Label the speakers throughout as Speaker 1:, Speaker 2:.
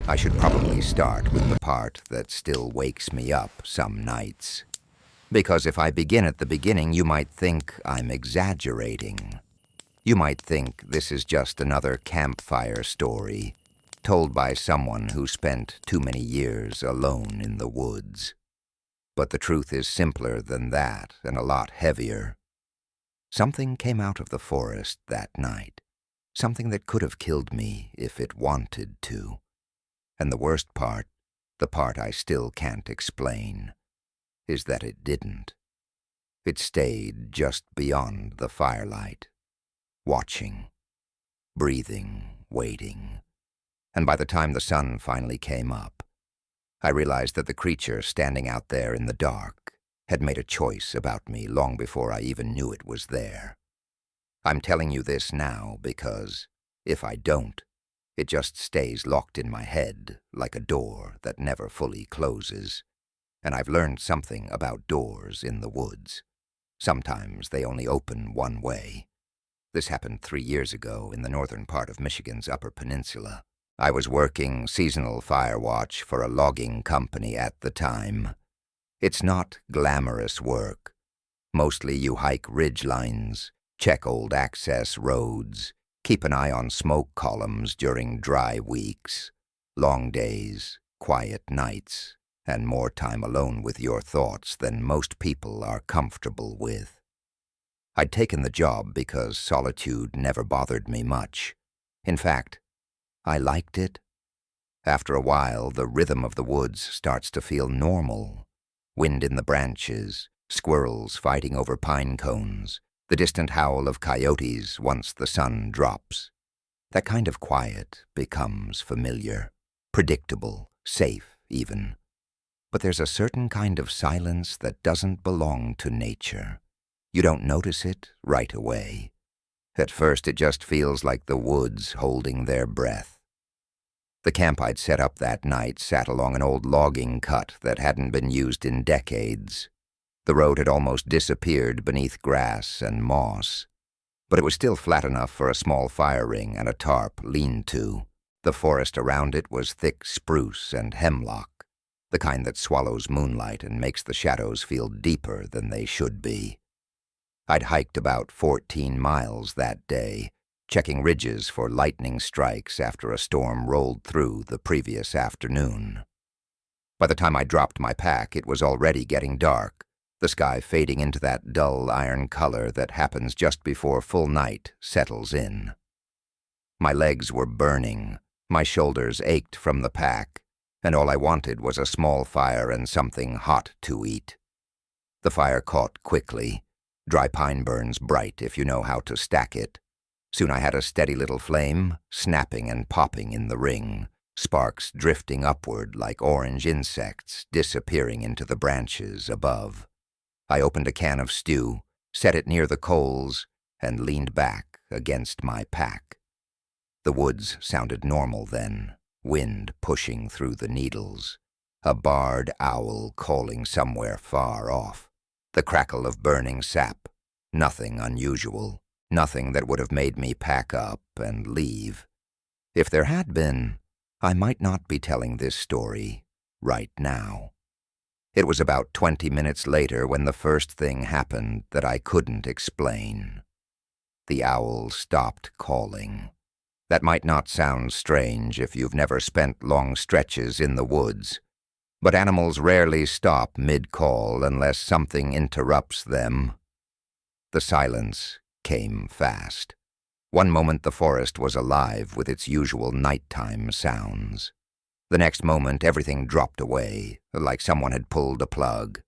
Speaker 1: I should probably start with the part that still wakes me up some nights. Because if I begin at the beginning, you might think I'm exaggerating. You might think this is just another campfire story, told by someone who spent too many years alone in the woods. But the truth is simpler than that and a lot heavier. Something came out of the forest that night. Something that could have killed me if it wanted to. And the worst part, the part I still can't explain, is that it didn't. It stayed just beyond the firelight, watching, breathing, waiting. And by the time the sun finally came up, I realized that the creature standing out there in the dark had made a choice about me long before I even knew it was there. I'm telling you this now because, if I don't, it just stays locked in my head like a door that never fully closes. And I've learned something about doors in the woods. Sometimes they only open one way. This happened 3 years ago in the northern part of Michigan's Upper Peninsula. I was working seasonal fire watch for a logging company at the time. It's not glamorous work. Mostly you hike ridge lines, check old access roads, keep an eye on smoke columns during dry weeks, long days, quiet nights, and more time alone with your thoughts than most people are comfortable with. I'd taken the job because solitude never bothered me much. In fact, I liked it. After a while, the rhythm of the woods starts to feel normal. Wind in the branches, squirrels fighting over pine cones, the distant howl of coyotes once the sun drops. That kind of quiet becomes familiar, predictable, safe even. But there's a certain kind of silence that doesn't belong to nature. You don't notice it right away. At first it just feels like the woods holding their breath. The camp I'd set up that night sat along an old logging cut that hadn't been used in decades. The road had almost disappeared beneath grass and moss, but it was still flat enough for a small fire ring and a tarp lean-to. The forest around it was thick spruce and hemlock, the kind that swallows moonlight and makes the shadows feel deeper than they should be. I'd hiked about 14 miles that day, checking ridges for lightning strikes after a storm rolled through the previous afternoon. By the time I dropped my pack, it was already getting dark, the sky fading into that dull iron color that happens just before full night settles in. My legs were burning, my shoulders ached from the pack, and all I wanted was a small fire and something hot to eat. The fire caught quickly. Dry pine burns bright if you know how to stack it. Soon I had a steady little flame, snapping and popping in the ring, sparks drifting upward like orange insects disappearing into the branches above. I opened a can of stew, set it near the coals, and leaned back against my pack. The woods sounded normal then, wind pushing through the needles, a barred owl calling somewhere far off, the crackle of burning sap, nothing unusual, nothing that would have made me pack up and leave. If there had been, I might not be telling this story right now. It was about 20 minutes later when the first thing happened that I couldn't explain. The owl stopped calling. That might not sound strange if you've never spent long stretches in the woods, but animals rarely stop mid-call unless something interrupts them. The silence came fast. One moment the forest was alive with its usual nighttime sounds. The next moment everything dropped away, like someone had pulled a plug.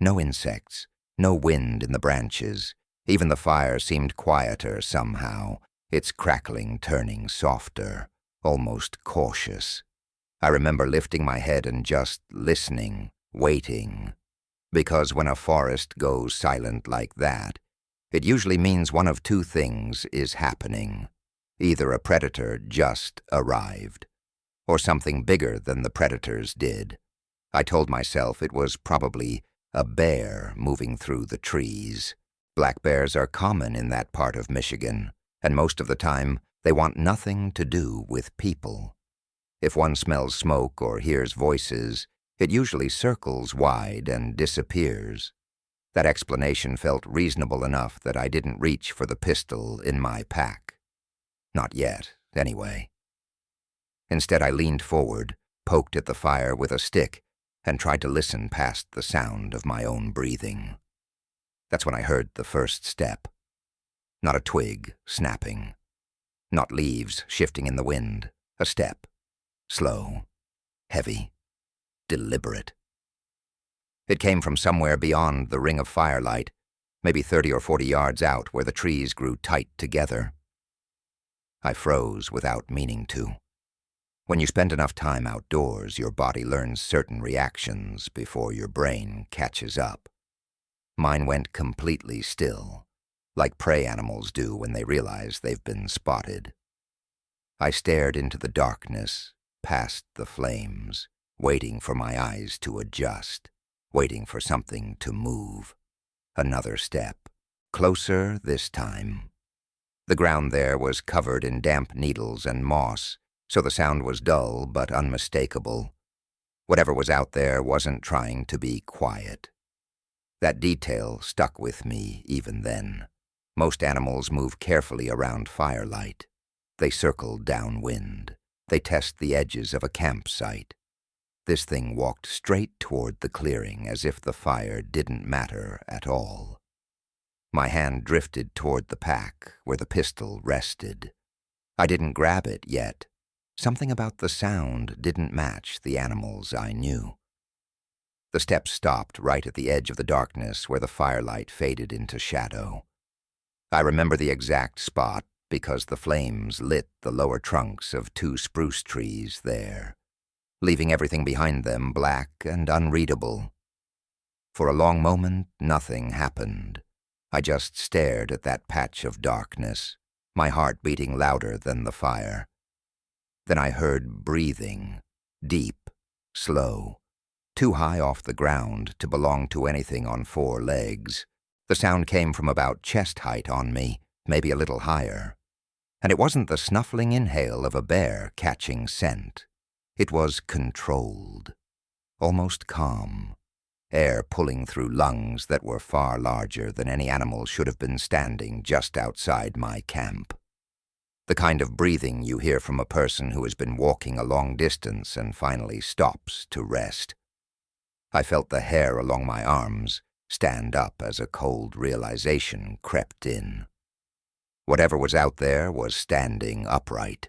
Speaker 1: No insects, no wind in the branches. Even the fire seemed quieter somehow, its crackling turning softer, almost cautious. I remember lifting my head and just listening, waiting. Because when a forest goes silent like that, it usually means one of two things is happening. Either a predator just arrived, or something bigger than the predators did. I told myself it was probably a bear moving through the trees. Black bears are common in that part of Michigan, and most of the time they want nothing to do with people. If one smells smoke or hears voices, it usually circles wide and disappears. That explanation felt reasonable enough that I didn't reach for the pistol in my pack. Not yet, anyway. Instead, I leaned forward, poked at the fire with a stick, and tried to listen past the sound of my own breathing. That's when I heard the first step. Not a twig snapping. Not leaves shifting in the wind. A step. Slow. Heavy. Deliberate. It came from somewhere beyond the ring of firelight, maybe 30 or 40 yards out where the trees grew tight together. I froze without meaning to. When you spend enough time outdoors, your body learns certain reactions before your brain catches up. Mine went completely still, like prey animals do when they realize they've been spotted. I stared into the darkness, past the flames, waiting for my eyes to adjust, waiting for something to move. Another step. Closer this time. The ground there was covered in damp needles and moss, so the sound was dull but unmistakable. Whatever was out there wasn't trying to be quiet. That detail stuck with me even then. Most animals move carefully around firelight. They circle downwind. They test the edges of a campsite. This thing walked straight toward the clearing as if the fire didn't matter at all. My hand drifted toward the pack where the pistol rested. I didn't grab it yet. Something about the sound didn't match the animals I knew. The steps stopped right at the edge of the darkness where the firelight faded into shadow. I remember the exact spot because the flames lit the lower trunks of 2 spruce trees there, leaving everything behind them black and unreadable. For a long moment, nothing happened. I just stared at that patch of darkness, my heart beating louder than the fire. Then I heard breathing, deep, slow, too high off the ground to belong to anything on 4 legs. The sound came from about chest height on me, maybe a little higher. And it wasn't the snuffling inhale of a bear catching scent. It was controlled, almost calm, air pulling through lungs that were far larger than any animal should have been standing just outside my camp. The kind of breathing you hear from a person who has been walking a long distance and finally stops to rest. I felt the hair along my arms stand up as a cold realization crept in. Whatever was out there was standing upright.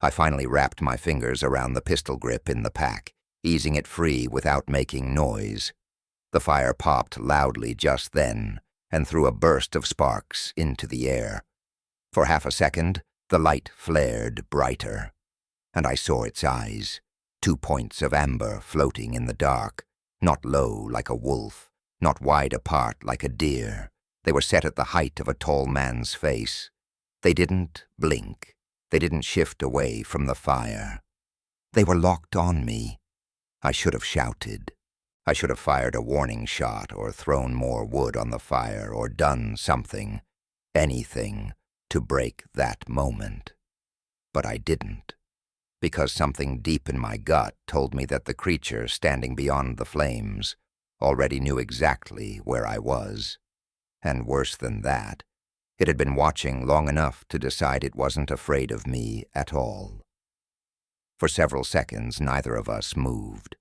Speaker 1: I finally wrapped my fingers around the pistol grip in the pack, easing it free without making noise. The fire popped loudly just then and threw a burst of sparks into the air. For half a second, the light flared brighter, and I saw its eyes, 2 points of amber floating in the dark, not low like a wolf, not wide apart like a deer. They were set at the height of a tall man's face. They didn't blink. They didn't shift away from the fire. They were locked on me. I should have shouted. I should have fired a warning shot or thrown more wood on the fire or done something, anything, to break that moment. But I didn't, because something deep in my gut told me that the creature standing beyond the flames already knew exactly where I was. And worse than that, it had been watching long enough to decide it wasn't afraid of me at all. For several seconds, neither of us moved.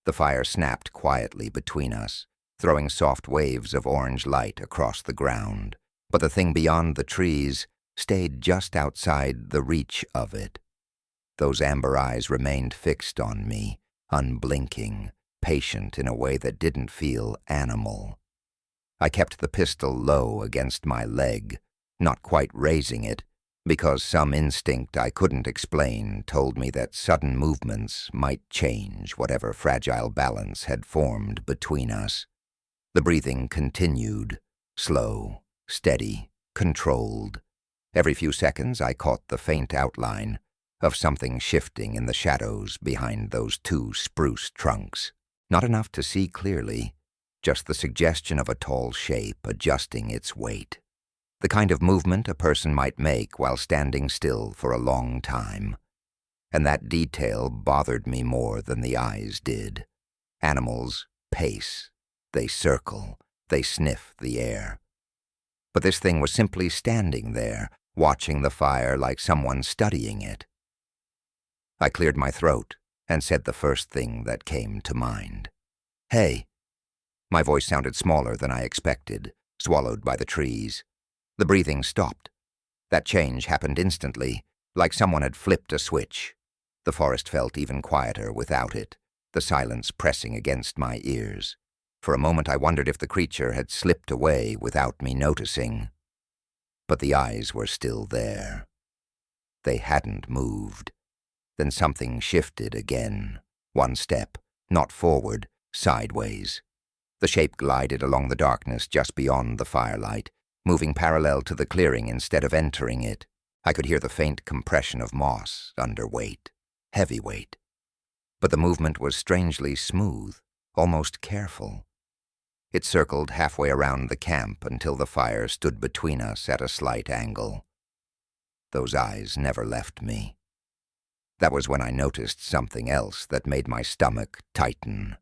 Speaker 1: The fire snapped quietly between us, throwing soft waves of orange light across the ground. But the thing beyond the trees stayed just outside the reach of it. Those amber eyes remained fixed on me, unblinking, patient in a way that didn't feel animal. I kept the pistol low against my leg, not quite raising it, because some instinct I couldn't explain told me that sudden movements might change whatever fragile balance had formed between us. The breathing continued, slow, steady, controlled. Every few seconds I caught the faint outline of something shifting in the shadows behind those 2 spruce trunks. Not enough to see clearly, just the suggestion of a tall shape adjusting its weight. The kind of movement a person might make while standing still for a long time. and that detail bothered me more than the eyes did. Animals pace, they circle, they sniff the air. But this thing was simply standing there, watching the fire like someone studying it. I cleared my throat and said the first thing that came to mind. "Hey." My voice sounded smaller than I expected, swallowed by the trees. The breathing stopped. That change happened instantly, like someone had flipped a switch. The forest felt even quieter without it, the silence pressing against my ears. For a moment I wondered if the creature had slipped away without me noticing. But the eyes were still there. They hadn't moved. Then something shifted again. One step, not forward, sideways. The shape glided along the darkness just beyond the firelight, moving parallel to the clearing instead of entering it. I could hear the faint compression of moss under weight, heavy weight. But the movement was strangely smooth, almost careful. It circled halfway around the camp until the fire stood between us at a slight angle. Those eyes never left me. That was when I noticed something else that made my stomach tighten.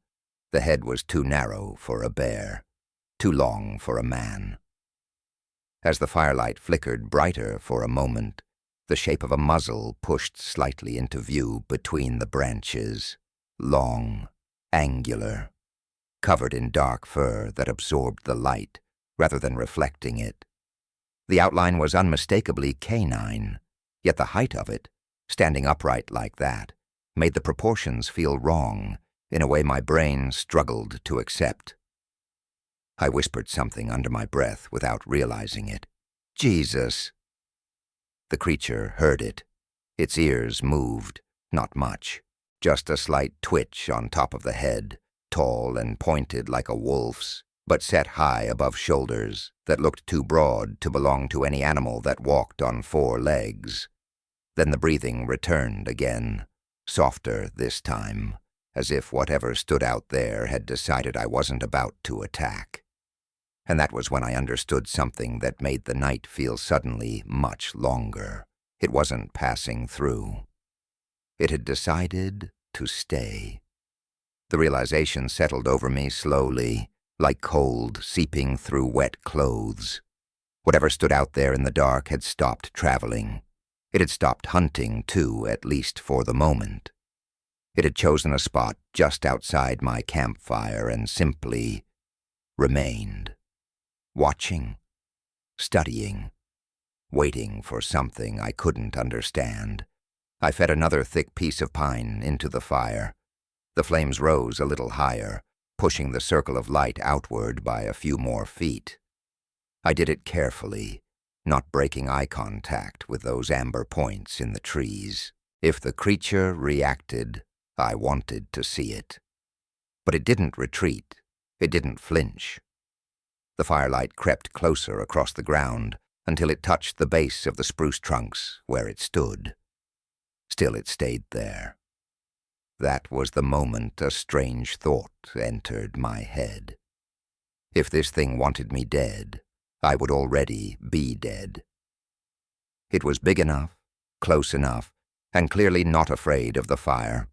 Speaker 1: The head was too narrow for a bear, too long for a man. As the firelight flickered brighter for a moment, the shape of a muzzle pushed slightly into view between the branches, long, angular, covered in dark fur that absorbed the light rather than reflecting it. The outline was unmistakably canine, yet the height of it, standing upright like that, made the proportions feel wrong in a way my brain struggled to accept. I whispered something under my breath without realizing it. "Jesus!" The creature heard it. Its ears moved, not much, just a slight twitch on top of the head, tall and pointed like a wolf's, but set high above shoulders that looked too broad to belong to any animal that walked on 4 legs. Then the breathing returned again, softer this time, as if whatever stood out there had decided I wasn't about to attack. And that was when I understood something that made the night feel suddenly much longer. It wasn't passing through. It had decided to stay. The realization settled over me slowly, like cold seeping through wet clothes. Whatever stood out there in the dark had stopped traveling. It had stopped hunting, too, at least for the moment. It had chosen a spot just outside my campfire and simply remained, watching, studying, waiting for something I couldn't understand. I fed another thick piece of pine into the fire. The flames rose a little higher, pushing the circle of light outward by a few more feet. I did it carefully, not breaking eye contact with those amber points in the trees. If the creature reacted, I wanted to see it. But it didn't retreat. It didn't flinch. The firelight crept closer across the ground until it touched the base of the spruce trunks where it stood. Still it stayed there. That was the moment a strange thought entered my head. If this thing wanted me dead, I would already be dead. It was big enough, close enough, and clearly not afraid of the fire.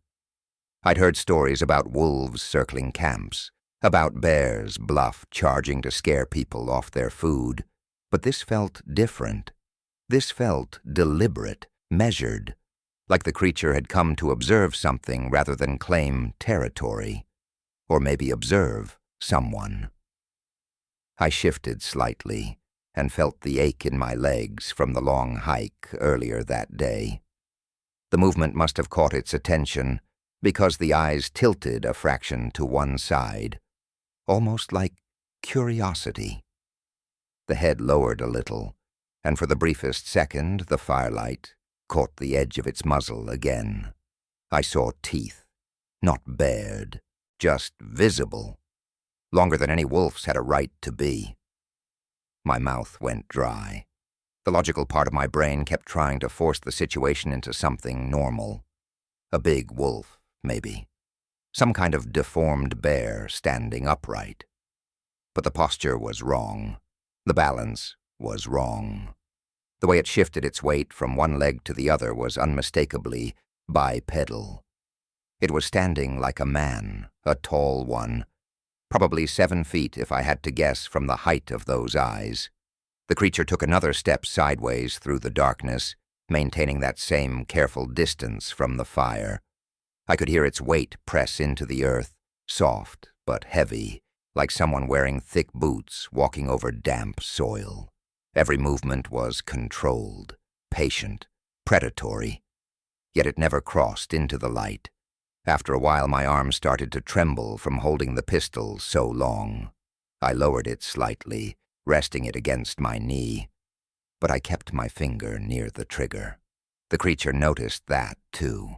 Speaker 1: I'd heard stories about wolves circling camps, about bears bluff charging to scare people off their food, but this felt different. This felt deliberate, measured, like the creature had come to observe something rather than claim territory, or maybe observe someone. I shifted slightly and felt the ache in my legs from the long hike earlier that day. The movement must have caught its attention because the eyes tilted a fraction to one side, almost like curiosity. The head lowered a little, and for the briefest second the firelight caught the edge of its muzzle again. I saw teeth, not bared, just visible, longer than any wolf's had a right to be. My mouth went dry. The logical part of my brain kept trying to force the situation into something normal. A big wolf, maybe. Some kind of deformed bear standing upright. But the posture was wrong. The balance was wrong. The way it shifted its weight from one leg to the other was unmistakably bipedal. It was standing like a man, a tall one, probably 7 feet if I had to guess from the height of those eyes. The creature took another step sideways through the darkness, maintaining that same careful distance from the fire. I could hear its weight press into the earth, soft but heavy, like someone wearing thick boots walking over damp soil. Every movement was controlled, patient, predatory. Yet it never crossed into the light. After a while, my arm started to tremble from holding the pistol so long. I lowered it slightly, resting it against my knee, but I kept my finger near the trigger. The creature noticed that, too.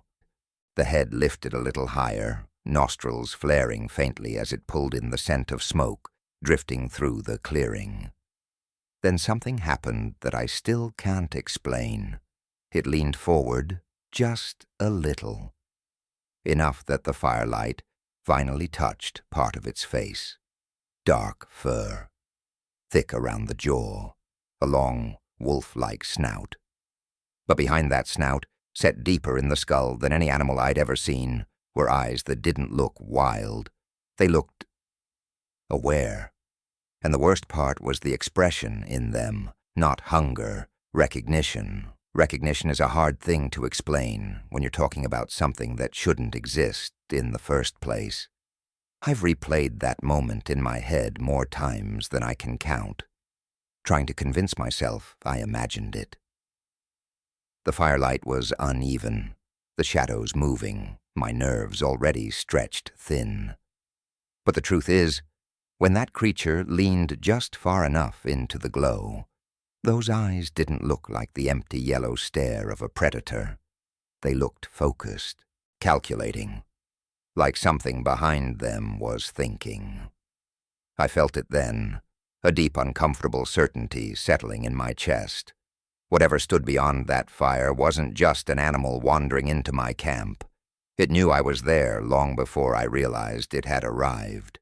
Speaker 1: The head lifted a little higher, nostrils flaring faintly as it pulled in the scent of smoke, drifting through the clearing. Then something happened that I still can't explain. It leaned forward just a little, enough that the firelight finally touched part of its face. Dark fur, thick around the jaw, a long, wolf-like snout. But behind that snout, set deeper in the skull than any animal I'd ever seen, were eyes that didn't look wild. They looked aware. And the worst part was the expression in them, not hunger, recognition. Recognition is a hard thing to explain when you're talking about something that shouldn't exist in the first place. I've replayed that moment in my head more times than I can count, trying to convince myself I imagined it. The firelight was uneven, the shadows moving, my nerves already stretched thin. But the truth is, when that creature leaned just far enough into the glow, those eyes didn't look like the empty yellow stare of a predator. They looked focused, calculating, like something behind them was thinking. I felt it then, a deep, uncomfortable certainty settling in my chest. Whatever stood beyond that fire wasn't just an animal wandering into my camp. It knew I was there long before I realized it had arrived.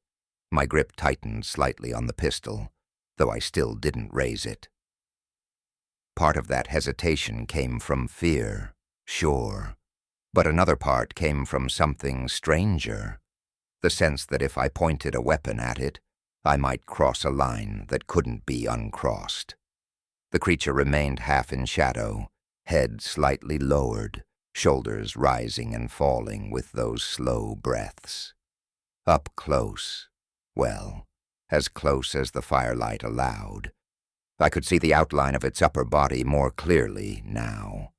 Speaker 1: My grip tightened slightly on the pistol, though I still didn't raise it. Part of that hesitation came from fear, sure, but another part came from something stranger, the sense that if I pointed a weapon at it, I might cross a line that couldn't be uncrossed. The creature remained half in shadow, head slightly lowered, shoulders rising and falling with those slow breaths. Up close, well, as close as the firelight allowed. I could see the outline of its upper body more clearly now.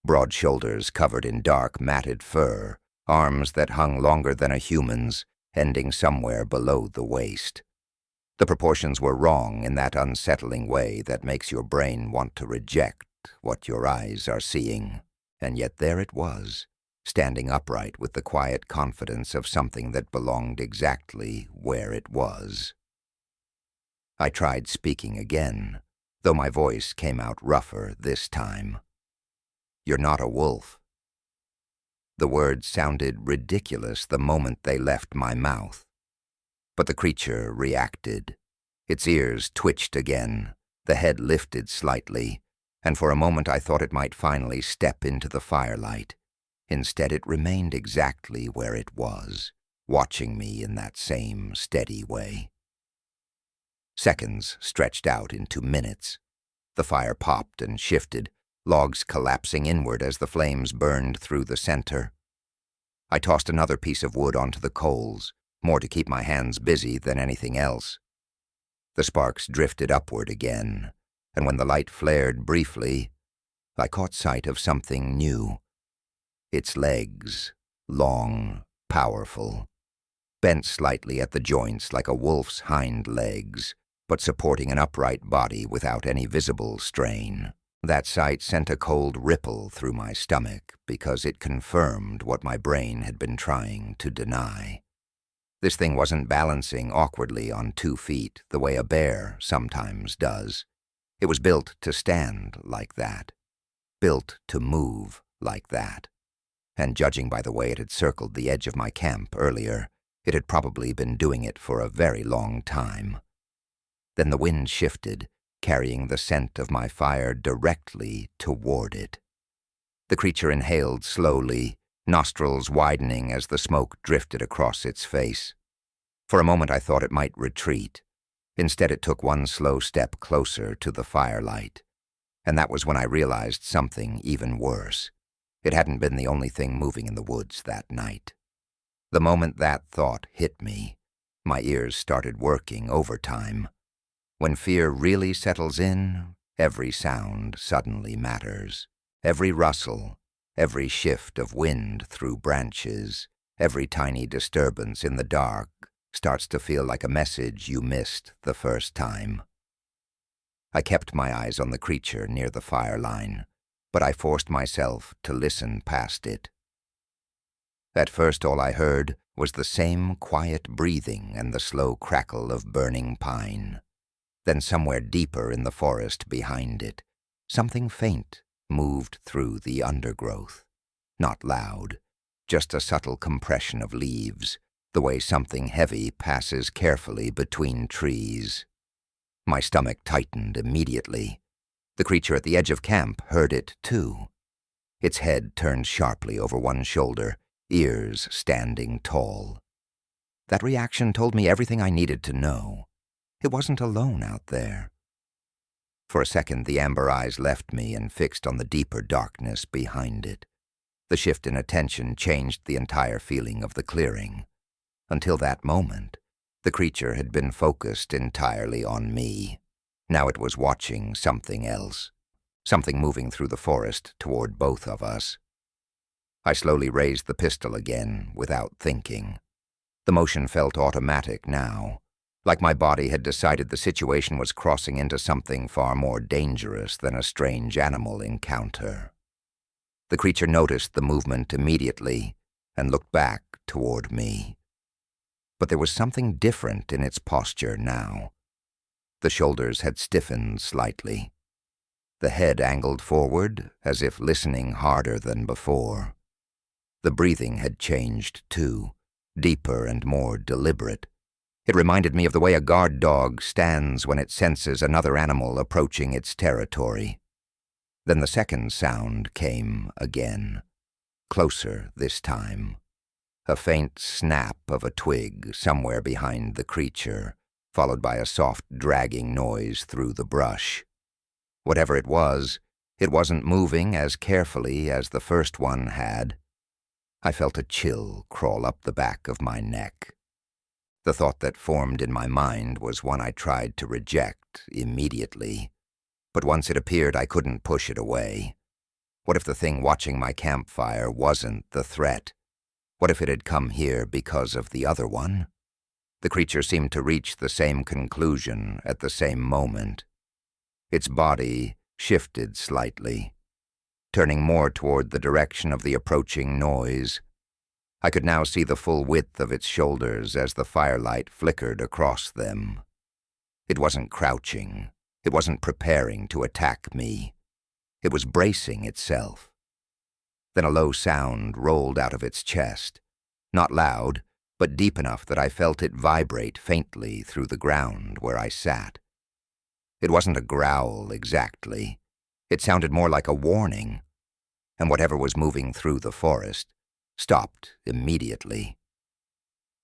Speaker 1: Broad shoulders covered in dark, matted fur, arms that hung longer than a human's, ending somewhere below the waist. The proportions were wrong in that unsettling way that makes your brain want to reject what your eyes are seeing. And yet there it was, standing upright with the quiet confidence of something that belonged exactly where it was. I tried speaking again, though my voice came out rougher this time. "You're not a wolf." The words sounded ridiculous the moment they left my mouth. But the creature reacted. Its ears twitched again, the head lifted slightly, and for a moment I thought it might finally step into the firelight. Instead, it remained exactly where it was, watching me in that same steady way. Seconds stretched out into minutes. The fire popped and shifted, logs collapsing inward as the flames burned through the center. I tossed another piece of wood onto the coals, more to keep my hands busy than anything else. The sparks drifted upward again, and when the light flared briefly, I caught sight of something new. Its legs, long, powerful, bent slightly at the joints like a wolf's hind legs, but supporting an upright body without any visible strain. That sight sent a cold ripple through my stomach because it confirmed what my brain had been trying to deny. This thing wasn't balancing awkwardly on 2 feet the way a bear sometimes does. It was built to stand like that, built to move like that. And judging by the way it had circled the edge of my camp earlier, it had probably been doing it for a very long time. Then the wind shifted, carrying the scent of my fire directly toward it. The creature inhaled slowly, nostrils widening as the smoke drifted across its face. For a moment I thought it might retreat. Instead it took one slow step closer to the firelight. And that was when I realized something even worse. It hadn't been the only thing moving in the woods that night. The moment that thought hit me, my ears started working overtime. When fear really settles in, every sound suddenly matters. Every rustle, every shift of wind through branches, every tiny disturbance in the dark starts to feel like a message you missed the first time. I kept my eyes on the creature near the fire line, but I forced myself to listen past it. At first all I heard was the same quiet breathing and the slow crackle of burning pine. Then somewhere deeper in the forest behind it, something faint moved through the undergrowth. Not loud, just a subtle compression of leaves, the way something heavy passes carefully between trees. My stomach tightened immediately. The creature at the edge of camp heard it too. Its head turned sharply over one shoulder, ears standing tall. That reaction told me everything I needed to know. It wasn't alone out there. For a second, the amber eyes left me and fixed on the deeper darkness behind it. The shift in attention changed the entire feeling of the clearing. Until that moment, the creature had been focused entirely on me. Now it was watching something else, something moving through the forest toward both of us. I slowly raised the pistol again, without thinking. The motion felt automatic now, like my body had decided the situation was crossing into something far more dangerous than a strange animal encounter. The creature noticed the movement immediately and looked back toward me. But there was something different in its posture now. The shoulders had stiffened slightly. The head angled forward, as if listening harder than before. The breathing had changed, too, deeper and more deliberate. It reminded me of the way a guard dog stands when it senses another animal approaching its territory. Then the second sound came again, closer this time. A faint snap of a twig somewhere behind the creature, followed by a soft dragging noise through the brush. Whatever it wasn't moving as carefully as the first one had. I felt a chill crawl up the back of my neck. The thought that formed in my mind was one I tried to reject immediately. But once it appeared, I couldn't push it away. What if the thing watching my campfire wasn't the threat? What if it had come here because of the other one? The creature seemed to reach the same conclusion at the same moment. Its body shifted slightly, turning more toward the direction of the approaching noise. I could now see the full width of its shoulders as the firelight flickered across them. It wasn't crouching. It wasn't preparing to attack me. It was bracing itself. Then a low sound rolled out of its chest, not loud, but deep enough that I felt it vibrate faintly through the ground where I sat. It wasn't a growl exactly. It sounded more like a warning, and whatever was moving through the forest stopped immediately.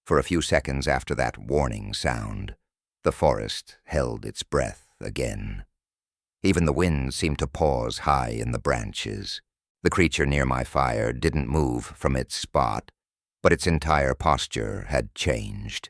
Speaker 1: For a few seconds after that warning sound, the forest held its breath again. Even the wind seemed to pause high in the branches. The creature near my fire didn't move from its spot, but its entire posture had changed.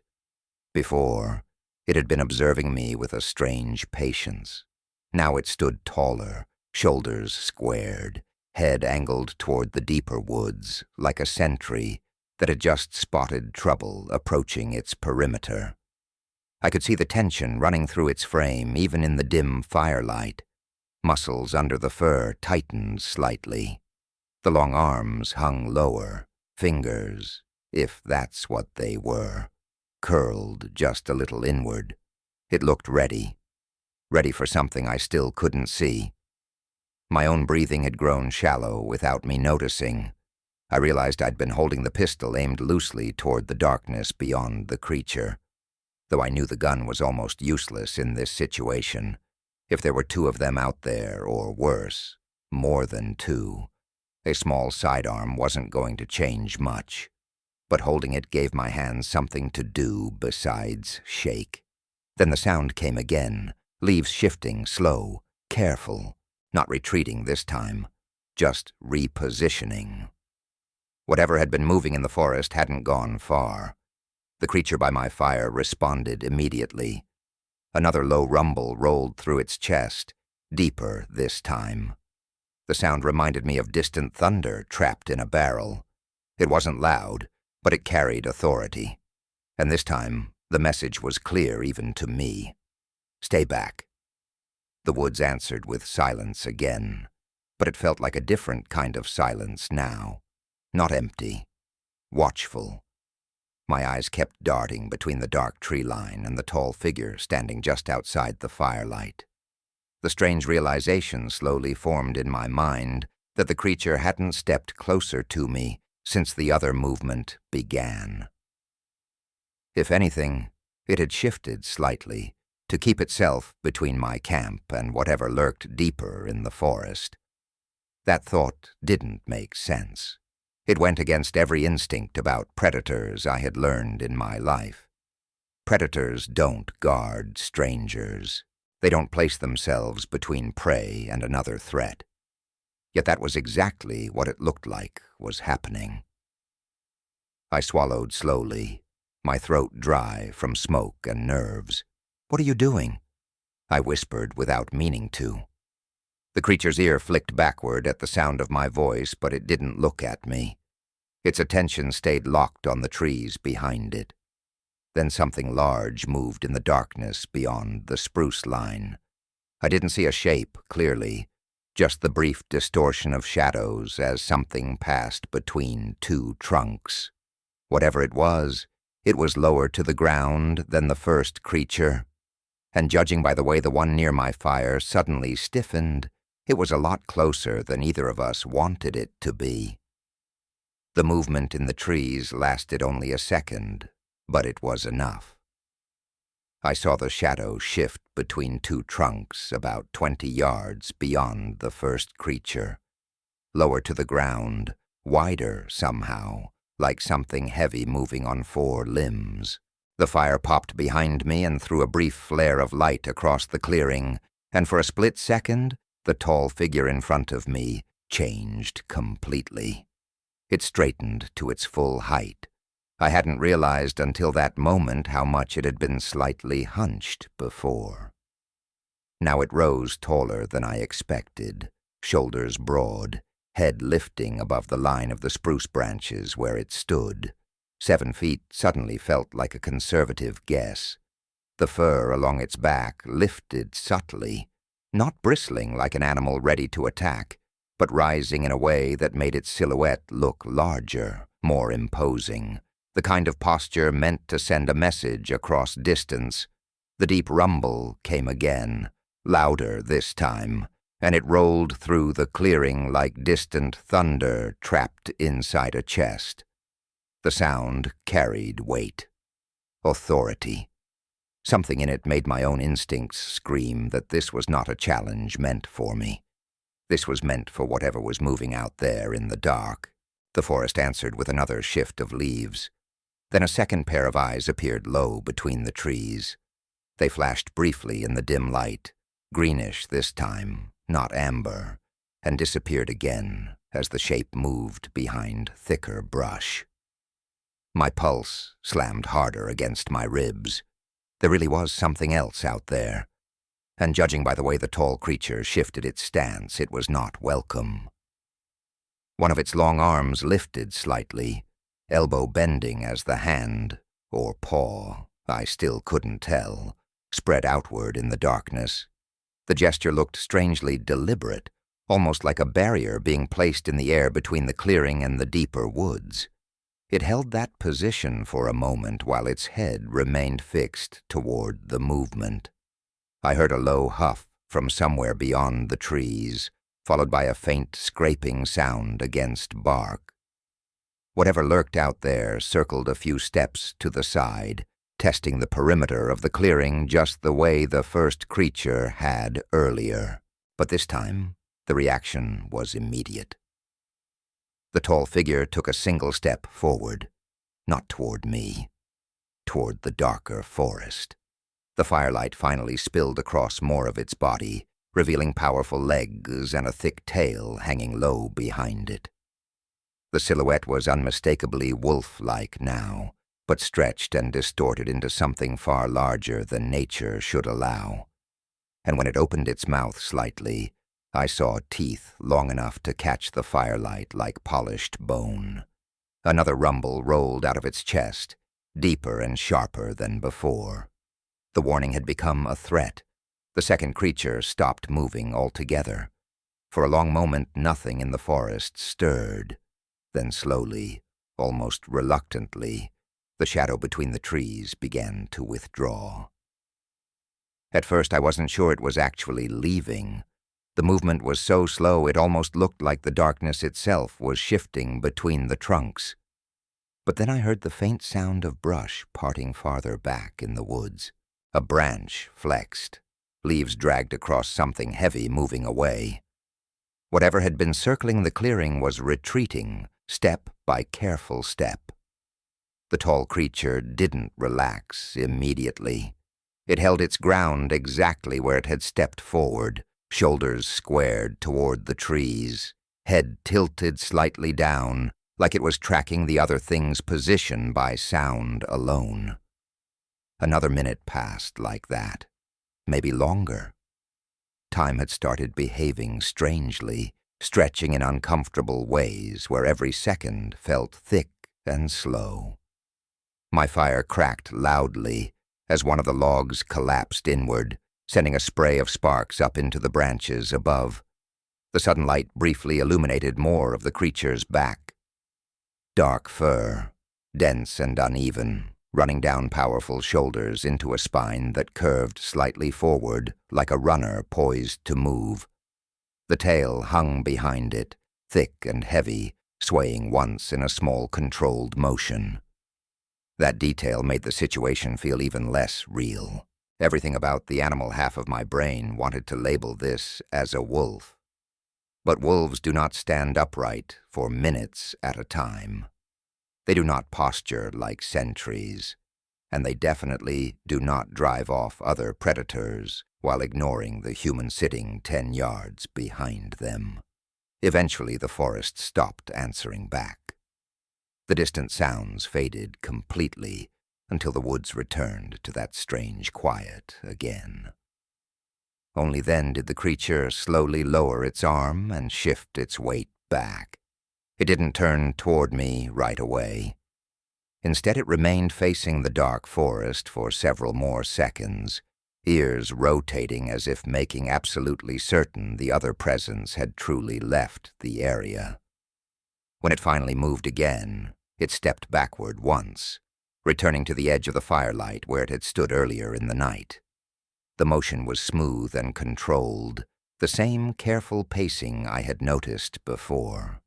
Speaker 1: Before, it had been observing me with a strange patience. Now it stood taller, shoulders squared, head angled toward the deeper woods, like a sentry that had just spotted trouble approaching its perimeter. I could see the tension running through its frame, even in the dim firelight. Muscles under the fur tightened slightly. The long arms hung lower, fingers, if that's what they were, curled just a little inward. It looked ready for something I still couldn't see. My own breathing had grown shallow without me noticing. I realized I'd been holding the pistol aimed loosely toward the darkness beyond the creature, though I knew the gun was almost useless in this situation. If there were two of them out there, or worse, more than two, A small sidearm wasn't going to change much, but holding it gave my hands something to do besides shake. Then the sound came again, leaves shifting, slow, careful, not retreating this time, just repositioning. Whatever had been moving in the forest hadn't gone far. The creature by my fire responded immediately. Another low rumble rolled through its chest, deeper this time. The sound reminded me of distant thunder trapped in a barrel. It wasn't loud, but it carried authority. And this time, the message was clear even to me. Stay back. The woods answered with silence again, but it felt like a different kind of silence now. Not empty, watchful. My eyes kept darting between the dark tree line and the tall figure standing just outside the firelight. The strange realization slowly formed in my mind that the creature hadn't stepped closer to me since the other movement began. If anything, it had shifted slightly to keep itself between my camp and whatever lurked deeper in the forest. That thought didn't make sense. It went against every instinct about predators I had learned in my life. Predators don't guard strangers. They don't place themselves between prey and another threat. Yet that was exactly what it looked like was happening. I swallowed slowly, my throat dry from smoke and nerves. "What are you doing?" I whispered without meaning to. The creature's ear flicked backward at the sound of my voice, but it didn't look at me. Its attention stayed locked on the trees behind it. Then something large moved in the darkness beyond the spruce line. I didn't see a shape clearly, just the brief distortion of shadows as something passed between two trunks. Whatever it was lower to the ground than the first creature, and judging by the way the one near my fire suddenly stiffened, it was a lot closer than either of us wanted it to be. The movement in the trees lasted only a second, but it was enough. I saw the shadow shift between two trunks about 20 yards beyond the first creature. Lower to the ground, wider somehow, like something heavy moving on 4 limbs. The fire popped behind me and threw a brief flare of light across the clearing, and for a split second, the tall figure in front of me changed completely. It straightened to its full height. I hadn't realized until that moment how much it had been slightly hunched before. Now it rose taller than I expected, shoulders broad, head lifting above the line of the spruce branches where it stood. 7 feet suddenly felt like a conservative guess. The fur along its back lifted subtly, not bristling like an animal ready to attack, but rising in a way that made its silhouette look larger, more imposing. The kind of posture meant to send a message across distance. The deep rumble came again, louder this time, and it rolled through the clearing like distant thunder trapped inside a chest. The sound carried weight, authority. Something in it made my own instincts scream that this was not a challenge meant for me. This was meant for whatever was moving out there in the dark. The forest answered with another shift of leaves. Then a second pair of eyes appeared low between the trees. They flashed briefly in the dim light, greenish this time, not amber, and disappeared again as the shape moved behind thicker brush. My pulse slammed harder against my ribs. There really was something else out there, and judging by the way the tall creature shifted its stance, it was not welcome. One of its long arms lifted slightly, elbow bending as the hand, or paw, I still couldn't tell, spread outward in the darkness. The gesture looked strangely deliberate, almost like a barrier being placed in the air between the clearing and the deeper woods. It held that position for a moment while its head remained fixed toward the movement. I heard a low huff from somewhere beyond the trees, followed by a faint scraping sound against bark. Whatever lurked out there circled a few steps to the side, testing the perimeter of the clearing just the way the first creature had earlier. But this time, the reaction was immediate. The tall figure took a single step forward, not toward me, toward the darker forest. The firelight finally spilled across more of its body, revealing powerful legs and a thick tail hanging low behind it. The silhouette was unmistakably wolf-like now, but stretched and distorted into something far larger than nature should allow. And when it opened its mouth slightly, I saw teeth long enough to catch the firelight like polished bone. Another rumble rolled out of its chest, deeper and sharper than before. The warning had become a threat. The second creature stopped moving altogether. For a long moment, nothing in the forest stirred. Then slowly, almost reluctantly, the shadow between the trees began to withdraw. At first, I wasn't sure it was actually leaving. The movement was so slow it almost looked like the darkness itself was shifting between the trunks. But then I heard the faint sound of brush parting farther back in the woods. A branch flexed. Leaves dragged across something heavy moving away. Whatever had been circling the clearing was retreating, step by careful step. The tall creature didn't relax immediately. It held its ground exactly where it had stepped forward, shoulders squared toward the trees, head tilted slightly down, like it was tracking the other thing's position by sound alone. Another minute passed like that, maybe longer. Time had started behaving strangely, stretching in uncomfortable ways where every second felt thick and slow. My fire cracked loudly as one of the logs collapsed inward, sending a spray of sparks up into the branches above. The sudden light briefly illuminated more of the creature's back. Dark fur, dense and uneven, running down powerful shoulders into a spine that curved slightly forward like a runner poised to move. The tail hung behind it, thick and heavy, swaying once in a small controlled motion. That detail made the situation feel even less real. Everything about the animal half of my brain wanted to label this as a wolf. But wolves do not stand upright for minutes at a time. They do not posture like sentries, and they definitely do not drive off other predators while ignoring the human sitting 10 yards behind them. Eventually, the forest stopped answering back. The distant sounds faded completely until the woods returned to that strange quiet again. Only then did the creature slowly lower its arm and shift its weight back. It didn't turn toward me right away. Instead, it remained facing the dark forest for several more seconds, ears rotating as if making absolutely certain the other presence had truly left the area. When it finally moved again, it stepped backward once, returning to the edge of the firelight where it had stood earlier in the night. The motion was smooth and controlled, the same careful pacing I had noticed before.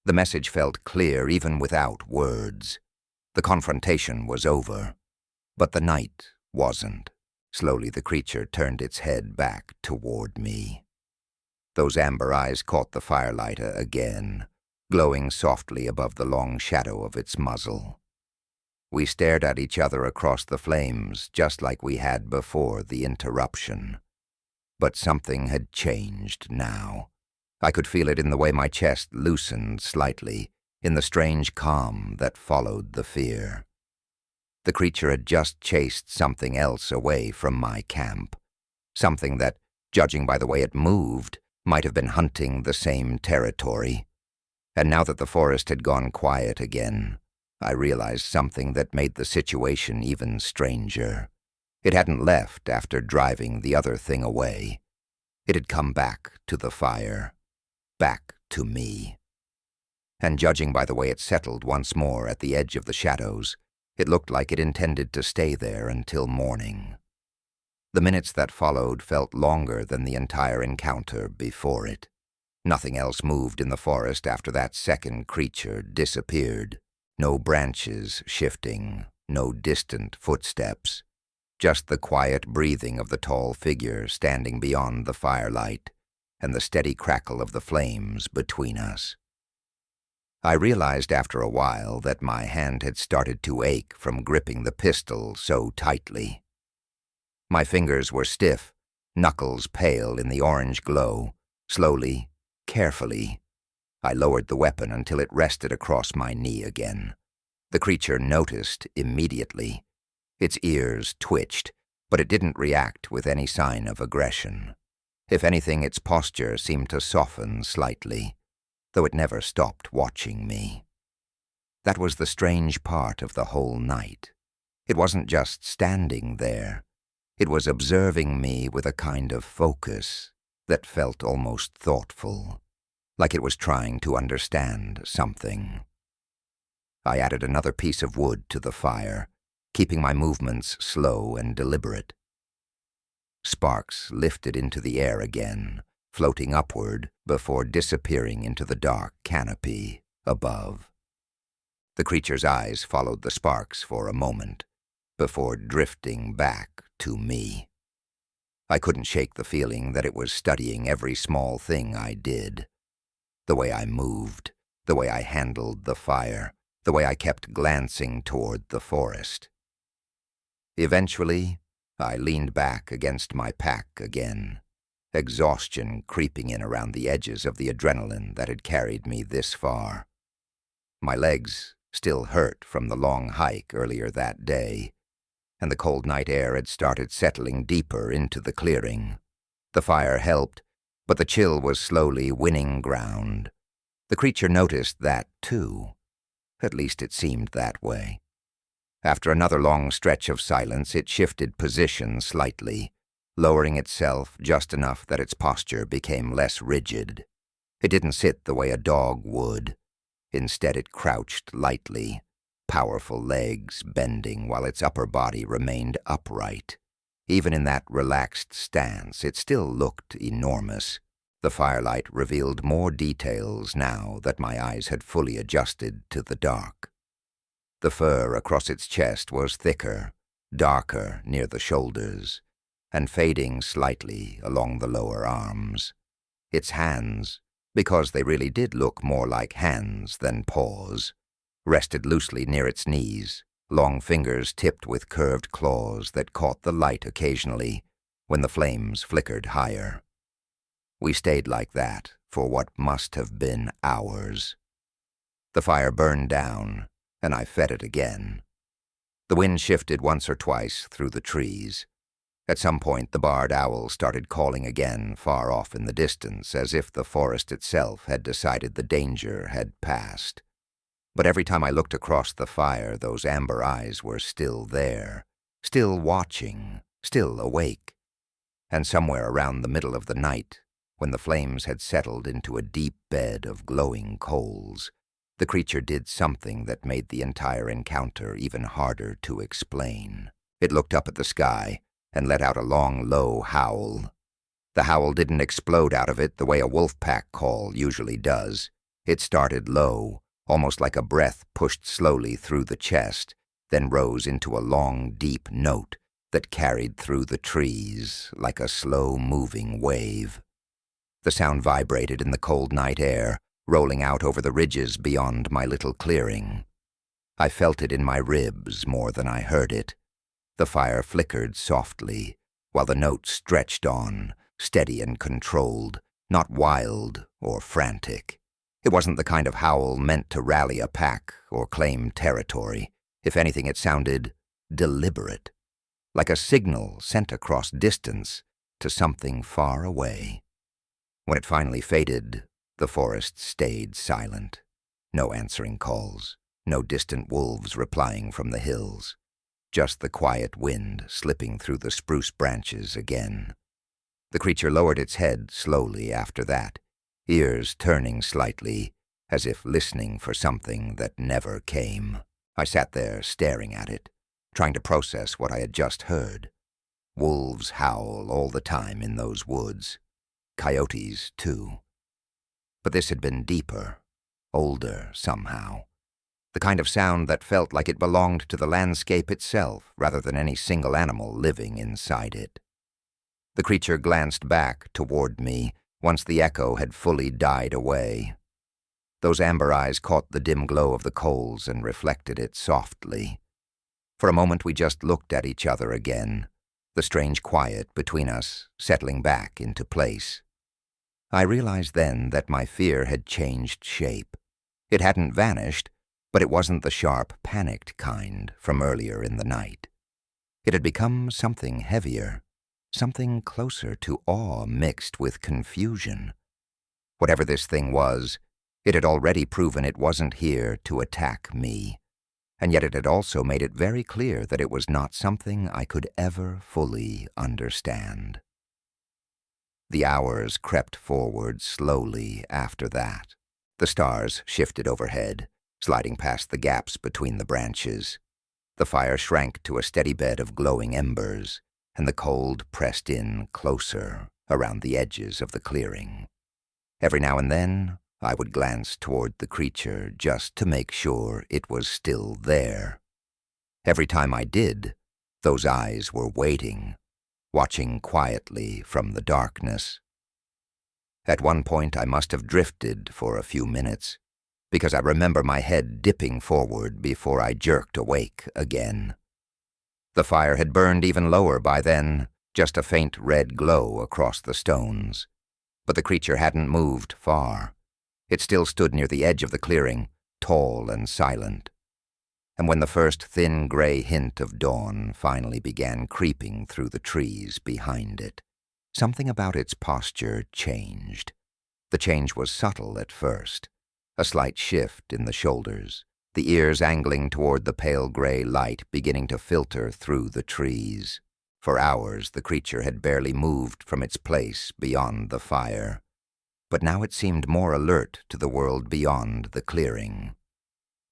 Speaker 1: The message felt clear even without words. The confrontation was over, but the night wasn't. Slowly the creature turned its head back toward me. Those amber eyes caught the firelight again, glowing softly above the long shadow of its muzzle. We stared at each other across the flames just like we had before the interruption. But something had changed now. I could feel it in the way my chest loosened slightly, in the strange calm that followed the fear. The creature had just chased something else away from my camp, something that, judging by the way it moved, might have been hunting the same territory. And now that the forest had gone quiet again, I realized something that made the situation even stranger. It hadn't left after driving the other thing away. It had come back to the fire, back to me. And judging by the way it settled once more at the edge of the shadows, it looked like it intended to stay there until morning. The minutes that followed felt longer than the entire encounter before it. Nothing else moved in the forest after that second creature disappeared. No branches shifting, no distant footsteps. Just the quiet breathing of the tall figure standing beyond the firelight and the steady crackle of the flames between us. I realized after a while that my hand had started to ache from gripping the pistol so tightly. My fingers were stiff, knuckles pale in the orange glow. Slowly, carefully, I lowered the weapon until it rested across my knee again. The creature noticed immediately. Its ears twitched, but it didn't react with any sign of aggression. If anything, its posture seemed to soften slightly, though it never stopped watching me. That was the strange part of the whole night. It wasn't just standing there. It was observing me with a kind of focus that felt almost thoughtful, like it was trying to understand something. I added another piece of wood to the fire, keeping my movements slow and deliberate. Sparks lifted into the air again, floating upward before disappearing into the dark canopy above. The creature's eyes followed the sparks for a moment, before drifting back to me. I couldn't shake the feeling that it was studying every small thing I did. The way I moved, the way I handled the fire, the way I kept glancing toward the forest. Eventually, I leaned back against my pack again, exhaustion creeping in around the edges of the adrenaline that had carried me this far. My legs still hurt from the long hike earlier that day, and the cold night air had started settling deeper into the clearing. The fire helped, but the chill was slowly winning ground. The creature noticed that, too. At least it seemed that way. After another long stretch of silence, it shifted position slightly, lowering itself just enough that its posture became less rigid. It didn't sit the way a dog would. Instead, it crouched lightly, powerful legs bending while its upper body remained upright. Even in that relaxed stance, it still looked enormous. The firelight revealed more details now that my eyes had fully adjusted to the dark. The fur across its chest was thicker, darker near the shoulders, and fading slightly along the lower arms. Its hands, because they really did look more like hands than paws, rested loosely near its knees, long fingers tipped with curved claws that caught the light occasionally when the flames flickered higher. We stayed like that for what must have been hours. The fire burned down, and I fed it again. The wind shifted once or twice through the trees. At some point, the barred owl started calling again far off in the distance, as if the forest itself had decided the danger had passed. But every time I looked across the fire, those amber eyes were still there, still watching, still awake. And somewhere around the middle of the night, when the flames had settled into a deep bed of glowing coals, the creature did something that made the entire encounter even harder to explain. It looked up at the sky and let out a long, low howl. The howl didn't explode out of it the way a wolf pack call usually does. It started low, almost like a breath pushed slowly through the chest, then rose into a long, deep note that carried through the trees like a slow-moving wave. The sound vibrated in the cold night air, rolling out over the ridges beyond my little clearing. I felt it in my ribs more than I heard it. The fire flickered softly, while the note stretched on, steady and controlled, not wild or frantic. It wasn't the kind of howl meant to rally a pack or claim territory. If anything, it sounded deliberate, like a signal sent across distance to something far away. When it finally faded, the forest stayed silent. No answering calls, no distant wolves replying from the hills. Just the quiet wind slipping through the spruce branches again. The creature lowered its head slowly after that, ears turning slightly, as if listening for something that never came. I sat there staring at it, trying to process what I had just heard. Wolves howl all the time in those woods. Coyotes, too. But this had been deeper, older somehow. The kind of sound that felt like it belonged to the landscape itself rather than any single animal living inside it. The creature glanced back toward me once the echo had fully died away. Those amber eyes caught the dim glow of the coals and reflected it softly. For a moment we just looked at each other again, the strange quiet between us settling back into place. I realized then that my fear had changed shape. It hadn't vanished, but it wasn't the sharp, panicked kind from earlier in the night. It had become something heavier, something closer to awe mixed with confusion. Whatever this thing was, it had already proven it wasn't here to attack me, and yet it had also made it very clear that it was not something I could ever fully understand. The hours crept forward slowly after that. The stars shifted overhead, sliding past the gaps between the branches. The fire shrank to a steady bed of glowing embers, and the cold pressed in closer around the edges of the clearing. Every now and then, I would glance toward the creature just to make sure it was still there. Every time I did, those eyes were waiting, watching quietly from the darkness. At one point I must have drifted for a few minutes, because I remember my head dipping forward before I jerked awake again. The fire had burned even lower by then, just a faint red glow across the stones. But the creature hadn't moved far. It still stood near the edge of the clearing, tall and silent. And when the first thin gray hint of dawn finally began creeping through the trees behind it, something about its posture changed. The change was subtle at first, a slight shift in the shoulders, the ears angling toward the pale gray light beginning to filter through the trees. For hours the creature had barely moved from its place beyond the fire, but now it seemed more alert to the world beyond the clearing.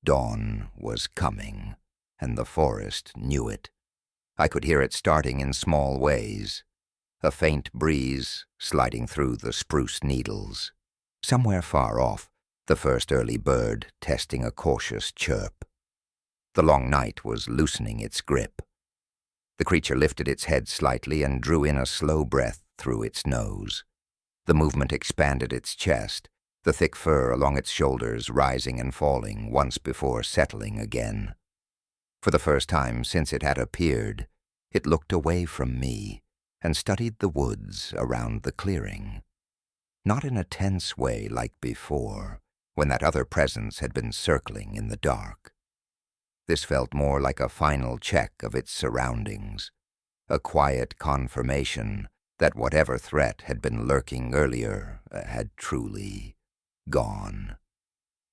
Speaker 1: Dawn was coming, and the forest knew it. I could hear it starting in small ways, a faint breeze sliding through the spruce needles. Somewhere far off, the first early bird testing a cautious chirp. The long night was loosening its grip. The creature lifted its head slightly and drew in a slow breath through its nose. The movement expanded its chest, the thick fur along its shoulders rising and falling once before settling again. For the first time since it had appeared, it looked away from me and studied the woods around the clearing. Not in a tense way like before, when that other presence had been circling in the dark. This felt more like a final check of its surroundings, a quiet confirmation that whatever threat had been lurking earlier had truly gone.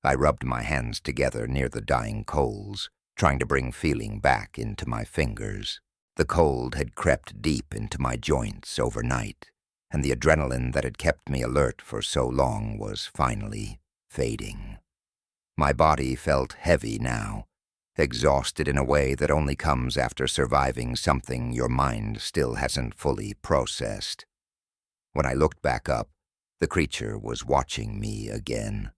Speaker 1: I rubbed my hands together near the dying coals, trying to bring feeling back into my fingers. The cold had crept deep into my joints overnight, and the adrenaline that had kept me alert for so long was finally fading. My body felt heavy now, exhausted in a way that only comes after surviving something your mind still hasn't fully processed. When I looked back up, the creature was watching me again.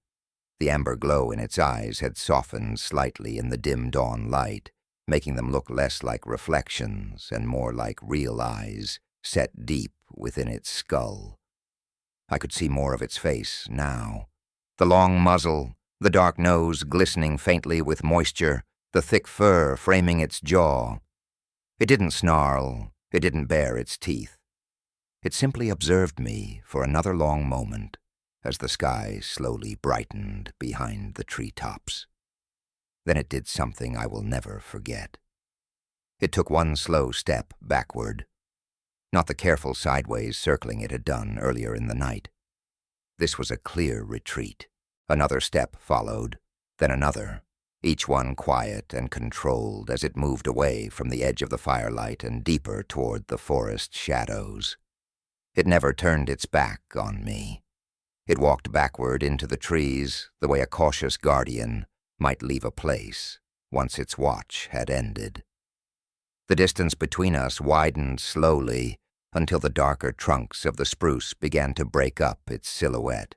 Speaker 1: The amber glow in its eyes had softened slightly in the dim dawn light, making them look less like reflections and more like real eyes set deep within its skull. I could see more of its face now. The long muzzle, the dark nose glistening faintly with moisture, the thick fur framing its jaw. It didn't snarl, it didn't bare its teeth. It simply observed me for another long moment as the sky slowly brightened behind the treetops. Then it did something I will never forget. It took one slow step backward, not the careful sideways circling it had done earlier in the night. This was a clear retreat. Another step followed, then another, each one quiet and controlled as it moved away from the edge of the firelight and deeper toward the forest shadows. It never turned its back on me. It walked backward into the trees the way a cautious guardian might leave a place once its watch had ended. The distance between us widened slowly until the darker trunks of the spruce began to break up its silhouette.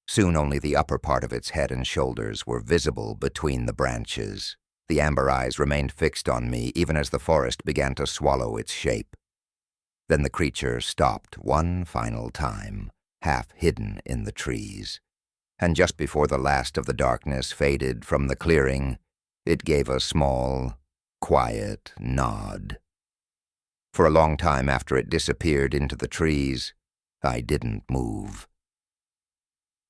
Speaker 1: Soon only the upper part of its head and shoulders were visible between the branches. The amber eyes remained fixed on me even as the forest began to swallow its shape. Then the creature stopped one final time, half hidden in the trees. and just before the last of the darkness faded from the clearing, it gave a small, quiet nod. For a long time after it disappeared into the trees, I didn't move.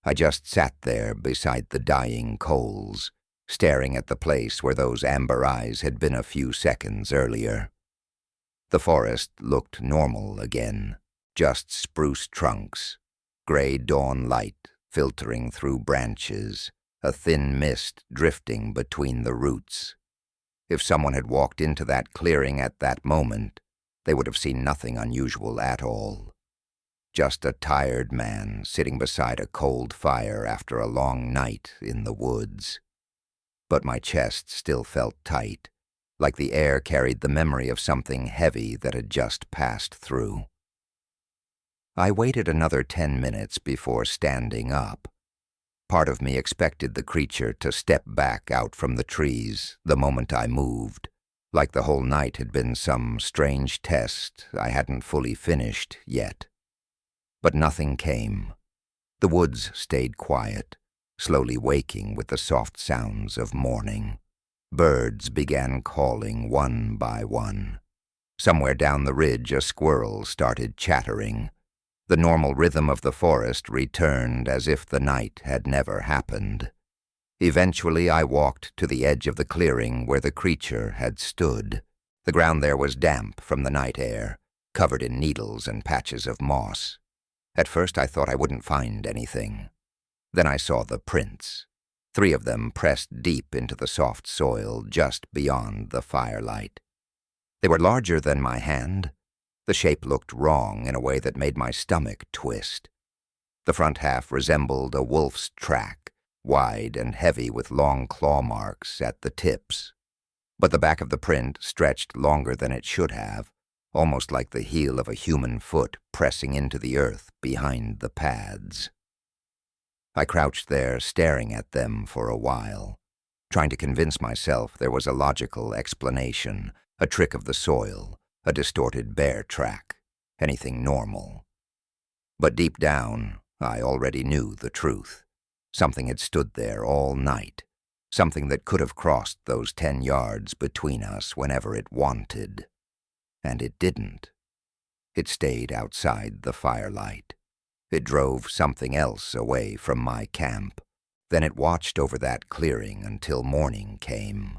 Speaker 1: I just sat there beside the dying coals, staring at the place where those amber eyes had been a few seconds earlier. The forest looked normal again, just spruce trunks, gray dawn light filtering through branches, a thin mist drifting between the roots. If someone had walked into that clearing at that moment, they would have seen nothing unusual at all. Just a tired man sitting beside a cold fire after a long night in the woods. But my chest still felt tight, like the air carried the memory of something heavy that had just passed through. I waited another 10 minutes before standing up. Part of me expected the creature to step back out from the trees the moment I moved, like the whole night had been some strange test I hadn't fully finished yet. But nothing came. The woods stayed quiet, slowly waking with the soft sounds of morning. Birds began calling one by one. Somewhere down the ridge a squirrel started chattering. The normal rhythm of the forest returned as if the night had never happened. Eventually I walked to the edge of the clearing where the creature had stood. The ground there was damp from the night air, covered in needles and patches of moss. At first I thought I wouldn't find anything. Then I saw the prints, 3 of them pressed deep into the soft soil just beyond the firelight. They were larger than my hand. The shape looked wrong in a way that made my stomach twist. The front half resembled a wolf's track, wide and heavy with long claw marks at the tips. But the back of the print stretched longer than it should have, almost like the heel of a human foot pressing into the earth behind the pads. I crouched there staring at them for a while, trying to convince myself there was a logical explanation, a trick of the soil, a distorted bear track, anything normal. But deep down, I already knew the truth. Something had stood there all night, something that could have crossed those 10 yards between us whenever it wanted. And it didn't. It stayed outside the firelight. It drove something else away from my camp. Then it watched over that clearing until morning came.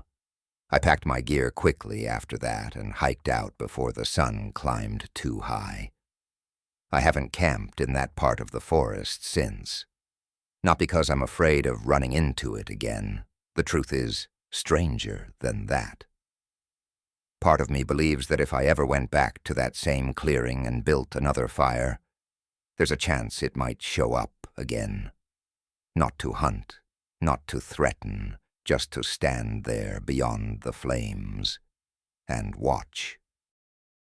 Speaker 1: I packed my gear quickly after that and hiked out before the sun climbed too high. I haven't camped in that part of the forest since. Not because I'm afraid of running into it again. The truth is, stranger than that. Part of me believes that if I ever went back to that same clearing and built another fire, there's a chance it might show up again. Not to hunt, not to threaten, just to stand there beyond the flames and watch.